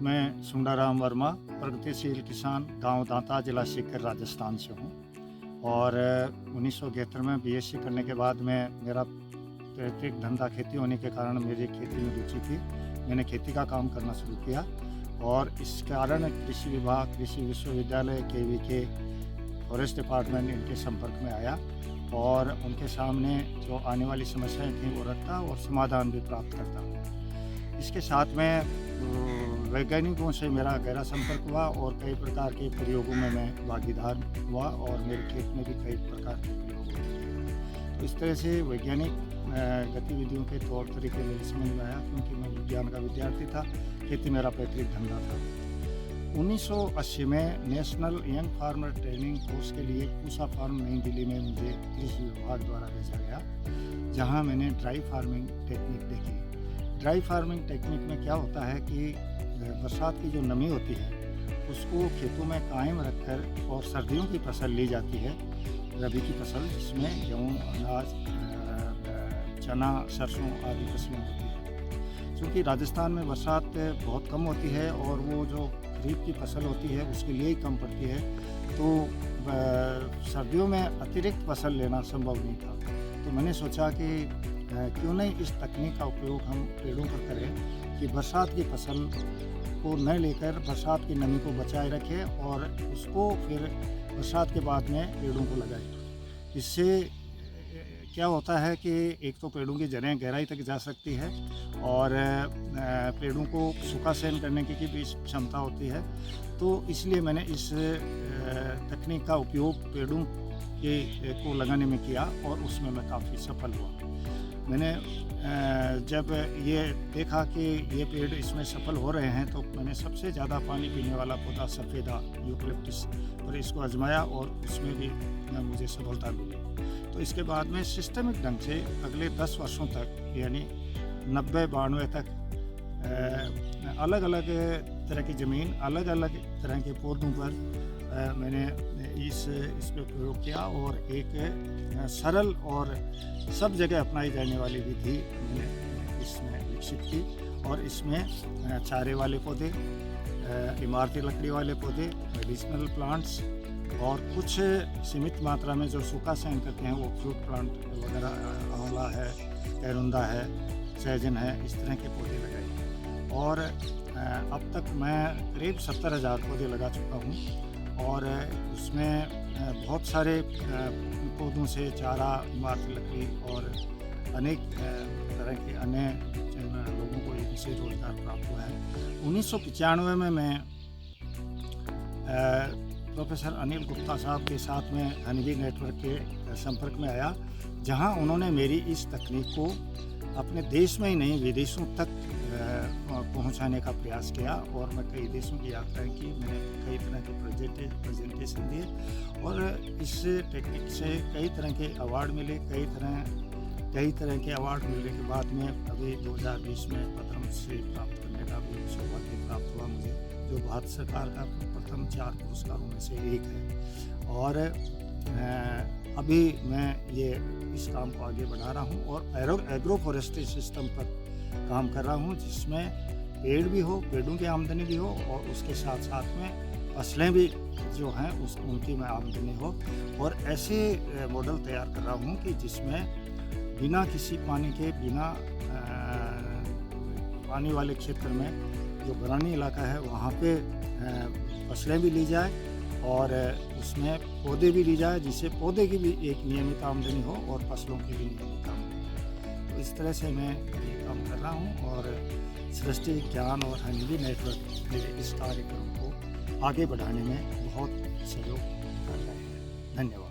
मैं सुंदराम वर्मा, प्रगतिशील किसान, गांव दांता, जिला सीकर, राजस्थान से हूं। और 1973 में बीएससी करने के बाद मेरा पैतृक धंधा खेती होने के कारण मेरी खेती में रुचि थी। मैंने खेती का काम करना शुरू किया और इस कारण कृषि विभाग, कृषि विश्वविद्यालय, केवीके, फॉरेस्ट डिपार्टमेंट इनके संपर्क में आया और उनके सामने जो आने वाली समस्याएं थीं वो रखता और समाधान भी प्राप्त करता। इसके साथ में वैज्ञानिकों से मेरा गहरा संपर्क हुआ और कई प्रकार के प्रयोगों में मैं भागीदार हुआ और मेरे खेत में भी कई प्रकार के प्रयोग हुए। तो इस तरह से वैज्ञानिक गतिविधियों के तौर तरीके मेरे समझ में आया, क्योंकि मैं विज्ञान का विद्यार्थी था, खेती मेरा पैतृक धंधा था। 1980 में national young farmer training course के लिए पूसा फार्म नई दिल्ली में मुझे कृषि विभाग द्वारा भेजा गया, जहां मैंने ड्राई फार्मिंग टेक्निक देखी। ड्राई फार्मिंग टेक्निक में क्या होता है कि बरसात की जो नमी होती है उसको खेतों में कायम रखकर और सर्दियों की फसल ली जाती है, रबी की फसल, जिसमें गेहूँ, अनाज, चना, सरसों आदि फसलें होती हैं। क्योंकि राजस्थान में बरसात बहुत कम होती है और वो जो खरीफ की फसल होती है उसके लिए ही कम पड़ती है, तो सर्दियों में अतिरिक्त फसल लेना संभव नहीं था। तो मैंने सोचा कि क्यों नहीं इस तकनीक का उपयोग हम पेड़ों पर करें कि बरसात की फसल को न लेकर बरसात की नमी को बचाए रखें और उसको फिर बरसात के बाद में पेड़ों को लगाएं। इससे क्या होता है कि एक तो पेड़ों की जड़ें गहराई तक जा सकती है और पेड़ों को सूखा सहन करने की भी क्षमता होती है। तो इसलिए मैंने इस तकनीक का उपयोग पेड़ों को लगाने में किया और उसमें मैं काफ़ी सफल हुआ। मैंने जब ये देखा कि ये पेड़ इसमें सफल हो रहे हैं तो मैंने सबसे ज़्यादा पानी पीने वाला पौधा सफ़ेदा यूकलिप्टस पर इसको आजमाया और उसमें भी मुझे सफलता मिली। तो इसके बाद में सिस्टमिक ढंग से अगले 10 वर्षों तक, यानी 90-92 तक, अलग अलग तरह की ज़मीन, अलग अलग तरह के पौधों पर मैंने इस पर प्रयोग किया और एक सरल और सब जगह अपनाई जाने वाली विधि मैंने इसमें विकसित की। और इसमें चारे वाले पौधे, इमारती लकड़ी वाले पौधे, मेडिसिनल प्लांट्स और कुछ सीमित मात्रा में जो सूखा सहन करते हैं वो फ्रूट प्लांट वगैरह, आंवला है, कैरुंदा है, सहजन है, इस तरह के पौधे लगाए। और अब तक मैं करीब 70,000 पौधे लगा चुका हूँ और उसमें बहुत सारे पौधों से चारा, इमारती लकड़ी और अनेक तरह के अन्य लोगों को इनसे रोजगार प्राप्त हुआ है। 1995 में मैं प्रोफेसर अनिल गुप्ता साहब के साथ में हनीबी नेटवर्क के संपर्क में आया, जहां उन्होंने मेरी इस तकनीक को अपने देश में ही नहीं विदेशों तक पहुंचाने का प्रयास किया और मैं कई देशों की यात्राएं की। मैंने कई तरह के प्रेजेंटेशन दिए और इस टेक्निक से कई तरह के अवार्ड मिले। कई तरह के अवार्ड मिलने के बाद में अभी 2020 में पद्मश्री प्राप्त करने का भी सौभाग्य प्राप्त हुआ मुझे, जो भारत सरकार का प्रथम 4 पुरस्कारों में से एक है। और अभी मैं इस काम को आगे बढ़ा रहा हूँ और एग्रो फॉरेस्ट्री सिस्टम पर काम कर रहा हूँ, जिसमें पेड़ भी हो, पेड़ों की आमदनी भी हो और उसके साथ साथ में फसलें भी जो हैं उनकी में आमदनी हो। और ऐसे मॉडल तैयार कर रहा हूँ कि जिसमें बिना किसी पानी के, बिना पानी वाले क्षेत्र में, जो बरानी इलाका है वहाँ पे फसलें भी ली जाए और उसमें पौधे भी ली जाए, जिससे पौधे की भी एक नियमित आमदनी हो और फसलों की भी नियमित आमदनी हो। तो इस तरह से मैं ये काम कर रहा हूँ और सृष्टि विज्ञान और हनीबी नेटवर्क मेरे इस कार्यक्रम को आगे बढ़ाने में बहुत सहयोग कर रहे हैं। धन्यवाद।